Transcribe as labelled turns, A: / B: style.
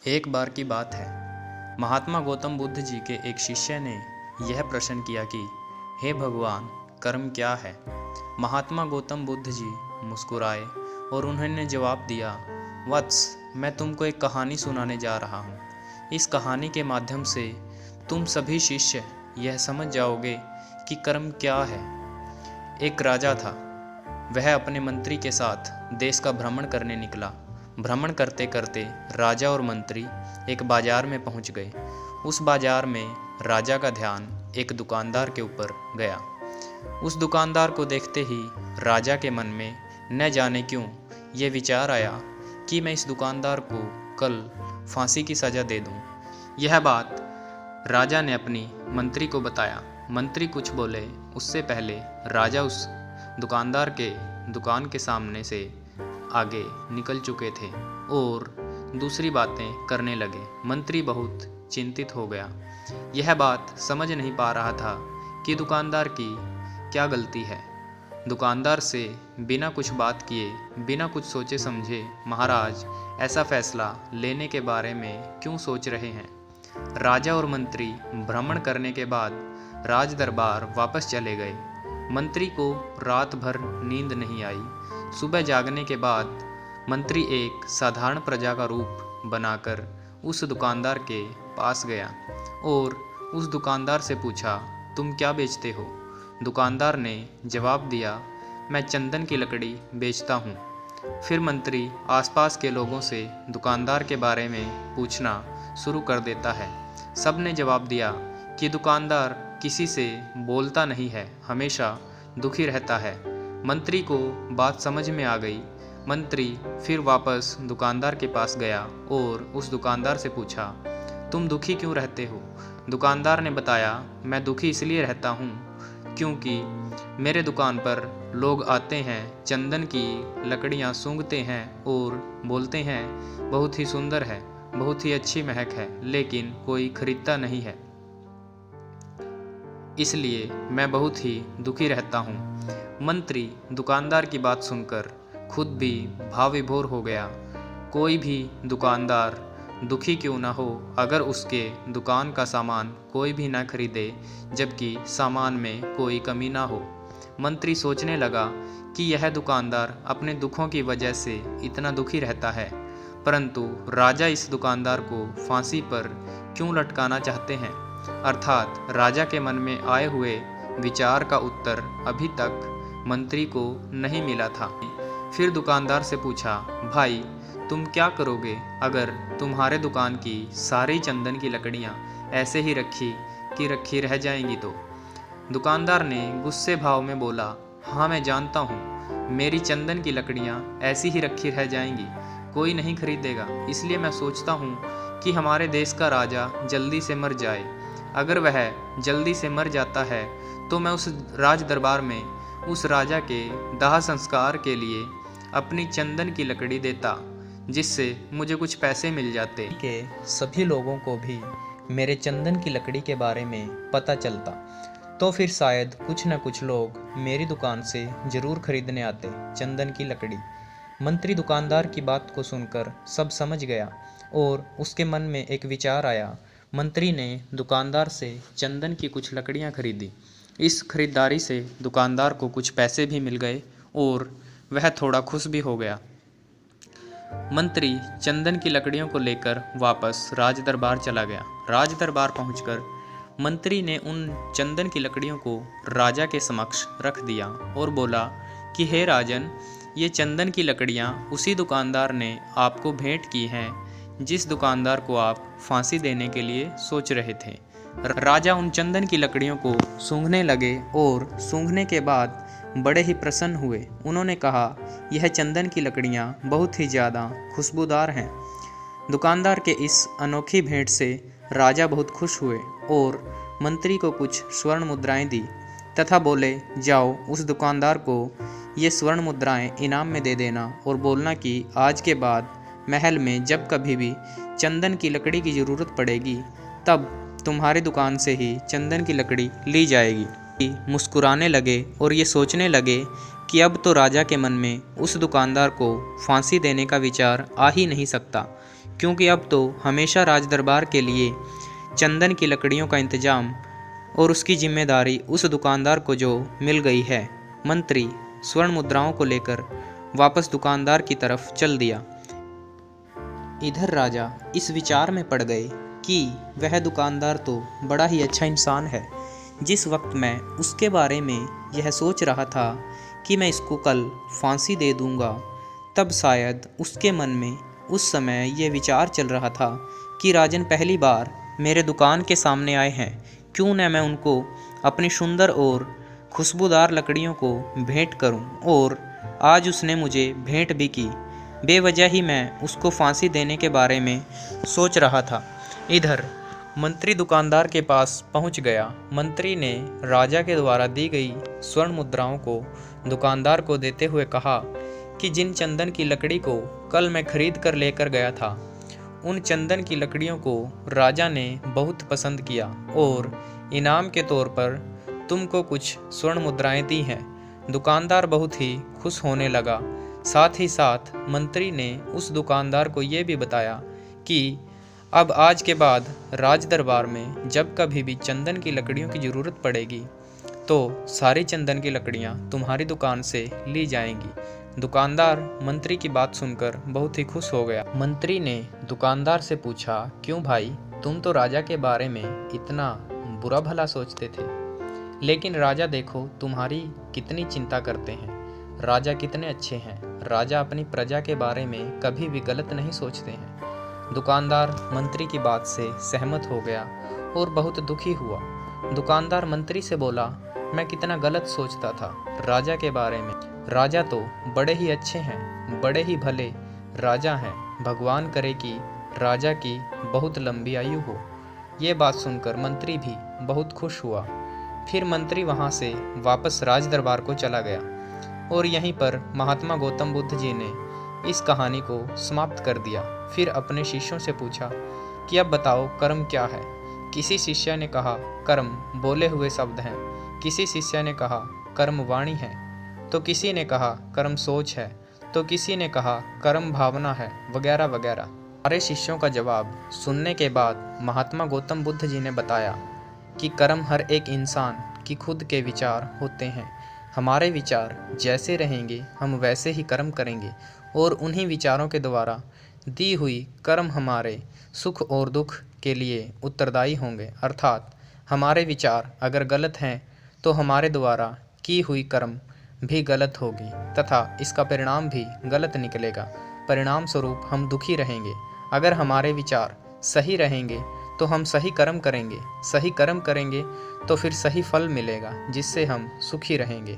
A: एक बार की बात है, महात्मा गौतम बुद्ध जी के एक शिष्य ने यह प्रश्न किया कि हे भगवान, कर्म क्या है। महात्मा गौतम बुद्ध जी मुस्कुराए और उन्होंने जवाब दिया, वत्स, मैं तुमको एक कहानी सुनाने जा रहा हूँ। इस कहानी के माध्यम से तुम सभी शिष्य यह समझ जाओगे कि कर्म क्या है। एक राजा था। वह अपने मंत्री के साथ देश का भ्रमण करने निकला। भ्रमण करते करते राजा और मंत्री एक बाजार में पहुंच गए। उस बाजार में राजा का ध्यान एक दुकानदार के ऊपर गया। उस दुकानदार को देखते ही राजा के मन में न जाने क्यों ये विचार आया कि मैं इस दुकानदार को कल फांसी की सज़ा दे दूं। यह बात राजा ने अपनी मंत्री को बताया। मंत्री कुछ बोले उससे पहले राजा उस दुकानदार के दुकान के सामने से आगे निकल चुके थे और दूसरी बातें करने लगे। मंत्री बहुत चिंतित हो गया। यह बात समझ नहीं पा रहा था कि दुकानदार की क्या गलती है। दुकानदार से बिना कुछ बात किए, बिना कुछ सोचे समझे महाराज ऐसा फैसला लेने के बारे में क्यों सोच रहे हैं। राजा और मंत्री भ्रमण करने के बाद राज दरबार वापस चले गए। मंत्री को रात भर नींद नहीं आई। सुबह जागने के बाद मंत्री एक साधारण प्रजा का रूप बनाकर उस दुकानदार के पास गया और उस दुकानदार से पूछा, तुम क्या बेचते हो। दुकानदार ने जवाब दिया, मैं चंदन की लकड़ी बेचता हूँ। फिर मंत्री आसपास के लोगों से दुकानदार के बारे में पूछना शुरू कर देता है। सब ने जवाब दिया कि दुकानदार किसी से बोलता नहीं है, हमेशा दुखी रहता है। मंत्री को बात समझ में आ गई। मंत्री फिर वापस दुकानदार के पास गया और उस दुकानदार से पूछा, तुम दुखी क्यों रहते हो। दुकानदार ने बताया, मैं दुखी इसलिए रहता हूँ क्योंकि मेरे दुकान पर लोग आते हैं, चंदन की लकड़ियाँ सूंघते हैं और बोलते हैं बहुत ही सुंदर है, बहुत ही अच्छी महक है, लेकिन कोई खरीदता नहीं है, इसलिए मैं बहुत ही दुखी रहता हूँ। मंत्री दुकानदार की बात सुनकर खुद भी भाव विभोर हो गया। कोई भी दुकानदार दुखी क्यों ना हो अगर उसके दुकान का सामान कोई भी ना खरीदे, जबकि सामान में कोई कमी ना हो। मंत्री सोचने लगा कि यह दुकानदार अपने दुखों की वजह से इतना दुखी रहता है, परंतु राजा इस दुकानदार को फांसी पर क्यों लटकाना चाहते हैं। अर्थात राजा के मन में आए हुए विचार का उत्तर अभी तक मंत्री को नहीं मिला था। फिर दुकानदार से पूछा, भाई तुम क्या करोगे अगर तुम्हारे दुकान की सारी चंदन की लकड़ियाँ ऐसे ही रखी रह जाएंगी तो। दुकानदार ने गुस्से भाव में बोला, हाँ मैं जानता हूँ मेरी चंदन की लकड़ियाँ ऐसी ही रखी रह जाएंगी, कोई नहीं खरीदेगा, इसलिए मैं सोचता हूँ कि हमारे देश का राजा जल्दी से मर जाए। अगर वह जल्दी से मर जाता है तो मैं उस राज दरबार में उस राजा के दाह संस्कार के लिए अपनी चंदन की लकड़ी देता, जिससे मुझे कुछ पैसे मिल जाते के सभी लोगों को भी मेरे चंदन की लकड़ी के बारे में पता चलता, तो फिर शायद कुछ न कुछ लोग मेरी दुकान से ज़रूर खरीदने आते चंदन की लकड़ी। मंत्री दुकानदार की बात को सुनकर सब समझ गया और उसके मन में एक विचार आया। मंत्री ने दुकानदार से चंदन की कुछ लकड़ियां खरीदी। इस खरीदारी से दुकानदार को कुछ पैसे भी मिल गए और वह थोड़ा खुश भी हो गया। मंत्री चंदन की लकड़ियों को लेकर वापस राज दरबार चला गया। राज दरबार पहुंचकर मंत्री ने उन चंदन की लकड़ियों को राजा के समक्ष रख दिया और बोला कि हे राजन, ये चंदन की लकड़ियां उसी दुकानदार ने आपको भेंट की हैं जिस दुकानदार को आप फांसी देने के लिए सोच रहे थे। राजा उन चंदन की लकड़ियों को सूंघने लगे और सूंघने के बाद बड़े ही प्रसन्न हुए। उन्होंने कहा, यह चंदन की लकड़ियां बहुत ही ज़्यादा खुशबूदार हैं। दुकानदार के इस अनोखी भेंट से राजा बहुत खुश हुए और मंत्री को कुछ स्वर्ण मुद्राएं दी तथा बोले, जाओ उस दुकानदार को ये स्वर्ण मुद्राएं इनाम में दे देना और बोलना कि आज के बाद महल में जब कभी भी चंदन की लकड़ी की ज़रूरत पड़ेगी तब तुम्हारी दुकान से ही चंदन की लकड़ी ली जाएगी। मुस्कुराने लगे और ये सोचने लगे कि अब तो राजा के मन में उस दुकानदार को फांसी देने का विचार आ ही नहीं सकता, क्योंकि अब तो हमेशा राज दरबार के लिए चंदन की लकड़ियों का इंतजाम और उसकी जिम्मेदारी उस दुकानदार को जो मिल गई है। मंत्री स्वर्ण मुद्राओं को लेकर वापस दुकानदार की तरफ चल दिया। इधर राजा इस विचार में पड़ गए कि वह दुकानदार तो बड़ा ही अच्छा इंसान है। जिस वक्त मैं उसके बारे में यह सोच रहा था कि मैं इसको कल फांसी दे दूंगा, तब शायद उसके मन में उस समय यह विचार चल रहा था कि राजन पहली बार मेरे दुकान के सामने आए हैं, क्यों न मैं उनको अपनी सुंदर और खुशबूदार लकड़ियों को भेंट करूं। और आज उसने मुझे भेंट भी की। बेवजह ही मैं उसको फांसी देने के बारे में सोच रहा था। इधर मंत्री दुकानदार के पास पहुंच गया। मंत्री ने राजा के द्वारा दी गई स्वर्ण मुद्राओं को दुकानदार को देते हुए कहा कि जिन चंदन की लकड़ी को कल मैं खरीद कर लेकर गया था, उन चंदन की लकड़ियों को राजा ने बहुत पसंद किया और इनाम के तौर पर तुमको कुछ स्वर्ण मुद्राएं दी हैं। दुकानदार बहुत ही खुश होने लगा। साथ ही साथ मंत्री ने उस दुकानदार को ये भी बताया कि अब आज के बाद राज दरबार में जब कभी भी चंदन की लकड़ियों की ज़रूरत पड़ेगी तो सारी चंदन की लकड़ियां तुम्हारी दुकान से ली जाएंगी। दुकानदार मंत्री की बात सुनकर बहुत ही खुश हो गया। मंत्री ने दुकानदार से पूछा, क्यों भाई, तुम तो राजा के बारे में इतना बुरा भला सोचते थे, लेकिन राजा देखो तुम्हारी कितनी चिंता करते हैं। राजा कितने अच्छे हैं। राजा अपनी प्रजा के बारे में कभी भी गलत नहीं सोचते हैं। दुकानदार मंत्री की बात से सहमत हो गया और बहुत दुखी हुआ। दुकानदार मंत्री से बोला, मैं कितना गलत सोचता था राजा के बारे में। राजा तो बड़े ही अच्छे हैं, बड़े ही भले राजा हैं। भगवान करे कि राजा की बहुत लंबी आयु हो। ये बात सुनकर मंत्री भी बहुत खुश हुआ। फिर मंत्री वहाँ से वापस राज दरबार को चला गया और यहीं पर महात्मा गौतम बुद्ध जी ने इस कहानी को समाप्त कर दिया। फिर अपने शिष्यों से पूछा कि अब बताओ कर्म क्या है। किसी शिष्य ने कहा कर्म बोले हुए शब्द हैं, किसी शिष्य ने कहा कर्म वाणी है, तो किसी ने कहा कर्म सोच है, तो किसी ने कहा कर्म भावना है, वगैरह वगैरह। सारे शिष्यों का जवाब सुनने के बाद महात्मा गौतम बुद्ध जी ने बताया कि कर्म हर एक इंसान की खुद के विचार होते हैं। हमारे विचार जैसे रहेंगे हम वैसे ही कर्म करेंगे और उन्हीं विचारों के द्वारा दी हुई कर्म हमारे सुख और दुख के लिए उत्तरदायी होंगे। अर्थात हमारे विचार अगर गलत हैं तो हमारे द्वारा की हुई कर्म भी गलत होगी तथा इसका परिणाम भी गलत निकलेगा। परिणाम स्वरूप हम दुखी रहेंगे। अगर हमारे विचार सही रहेंगे तो हम सही कर्म करेंगे, सही कर्म करेंगे तो फिर सही फल मिलेगा, जिससे हम सुखी रहेंगे।